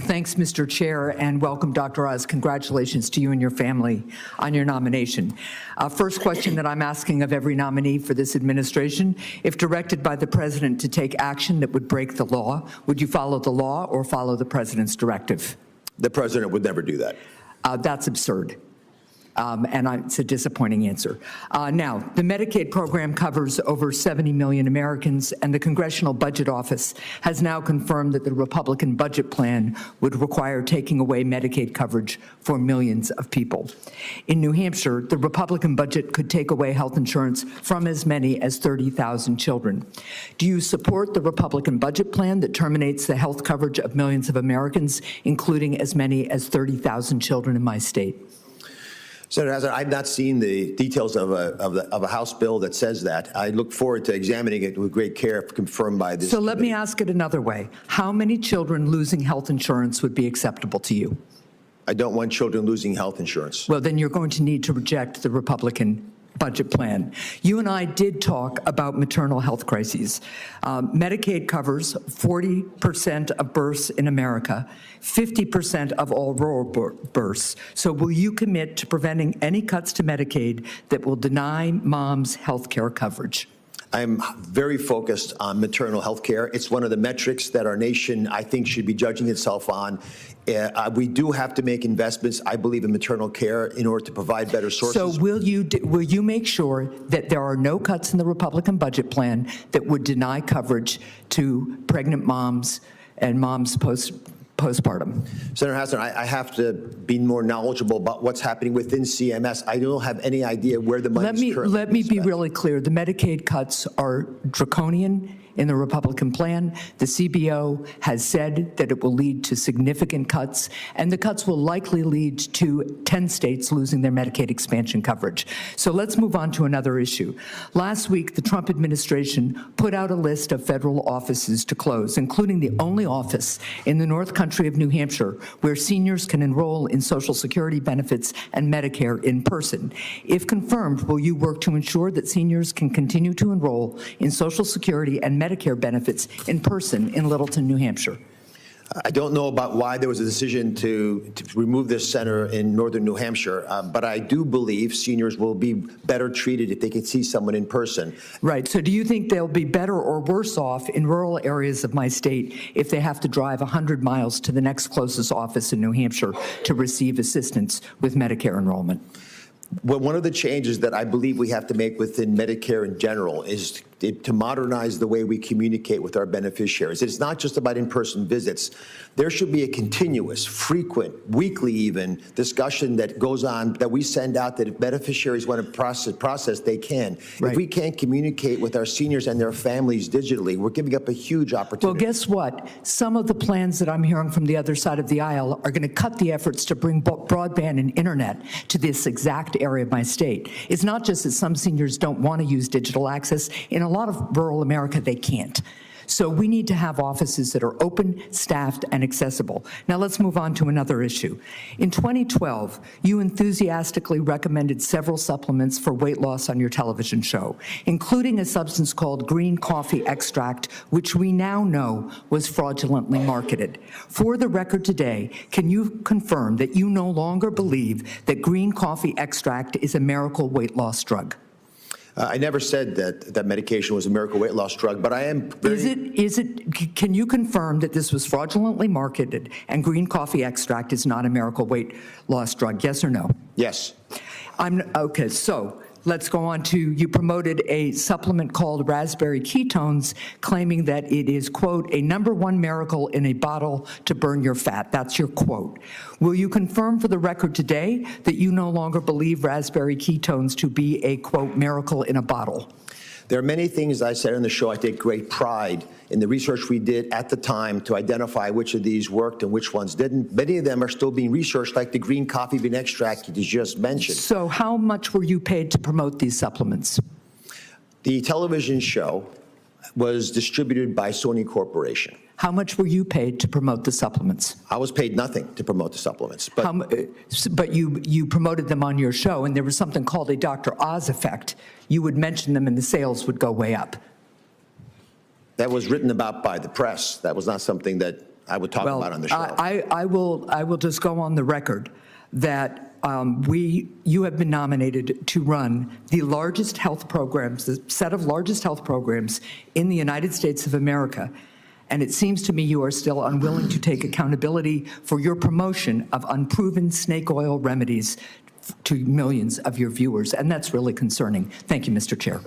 Thanks, Mr. Chair, and welcome, Dr. Oz. Congratulations to you and your family on your nomination. First question that I'm asking of every nominee for this administration: if directed by the President to take action that would break the law, would you follow the law or follow the President's directive? The President would never do that. That's absurd. It's a disappointing answer. Now, the Medicaid program covers over 70 million Americans, and the Congressional Budget Office has now confirmed that the Republican budget plan would require taking away Medicaid coverage for millions of people. In New Hampshire, the Republican budget could take away health insurance from as many as 30,000 children. Do you support the Republican budget plan that terminates the health coverage of millions of Americans, including as many as 30,000 children in my state? Senator Hassan, I've not seen the details of a House bill that says that. I look forward to examining it with great care if confirmed by this So let me ask it another way. How many children losing health insurance would be acceptable to you? I don't want children losing health insurance. Well, then you're going to need to reject the Republican budget plan. You and I did talk about maternal health crises. Medicaid covers 40% of births in America, 50% of all rural births. So will you commit to preventing any cuts to Medicaid that will deny moms health care coverage? I'm very focused on maternal health care. It's one of the metrics that our nation, I think, should be judging itself on. We do have to make investments, I believe, in maternal care in order to provide better sources. So will you make sure that there are no cuts in the Republican budget plan that would deny coverage to pregnant moms and moms postpartum? Senator Hassan, I have to be more knowledgeable about what's happening within CMS. I don't have any idea where the money is currently Let me be spent. really clear. The Medicaid cuts are draconian in the Republican plan. The CBO has said that it will lead to significant cuts, and the cuts will likely lead to 10 states losing their Medicaid expansion coverage. So let's move on to another issue. Last week, the Trump administration put out a list of federal offices to close, including the only office in the North Country of New Hampshire where seniors can enroll in Social Security benefits and Medicare in person. If confirmed, will you work to ensure that seniors can continue to enroll in Social Security and Medicare benefits in person in Littleton, New Hampshire? I don't know about why there was a decision to remove this center in northern New Hampshire, but I do believe seniors will be better treated if they can see someone in person. Right. So do you think they'll be better or worse off in rural areas of my state if they have to drive 100 miles to the next closest office in New Hampshire to receive assistance with Medicare enrollment? Well, one of the changes that I believe we have to make within Medicare in general is to modernize the way we communicate with our beneficiaries. It's not just about in-person visits. There should be a continuous, frequent, weekly even, discussion that goes on, that we send out, that if beneficiaries want to process, they can. Right. If we can't communicate with our seniors and their families digitally, we're giving up a huge opportunity. Well, guess what? Some of the plans that I'm hearing from the other side of the aisle are going to cut the efforts to bring broadband and internet to this exact area of my state. It's not just that some seniors don't want to use digital access. In a lot of rural America, they can't. So we need to have offices that are open, staffed, and accessible. Now let's move on to another issue. In 2012, you enthusiastically recommended several supplements for weight loss on your television show, including a substance called green coffee extract, which we now know was fraudulently marketed. For the record today, can you confirm that you no longer believe that green coffee extract is a miracle weight loss drug? I never said that medication was a miracle weight loss drug, but I am very... Can you confirm that this was fraudulently marketed and green coffee extract is not a miracle weight loss drug? Yes or no? Yes. Okay, so let's go on to, you promoted a supplement called raspberry ketones, claiming that it is, quote, a #1 miracle in a bottle to burn your fat. That's your quote. Will you confirm for the record today that you no longer believe raspberry ketones to be a, quote, miracle in a bottle? There are many things I said on the show. I take great pride in the research we did at the time to identify which of these worked and which ones didn't. Many of them are still being researched, like the green coffee bean extract you just mentioned. So how much were you paid to promote these supplements? The television show was distributed by Sony Corporation. How much were you paid to promote the supplements? I was paid nothing to promote the supplements. But you promoted them on your show, and there was something called a Dr. Oz effect. You would mention them and the sales would go way up. That was written about by the press. That was not something that I would talk about on the show. I will just go on the record that you have been nominated to run the largest health programs, the set of largest health programs in the United States of America. And it seems to me you are still unwilling to take accountability for your promotion of unproven snake oil remedies to millions of your viewers. And that's really concerning. Thank you, Mr. Chair.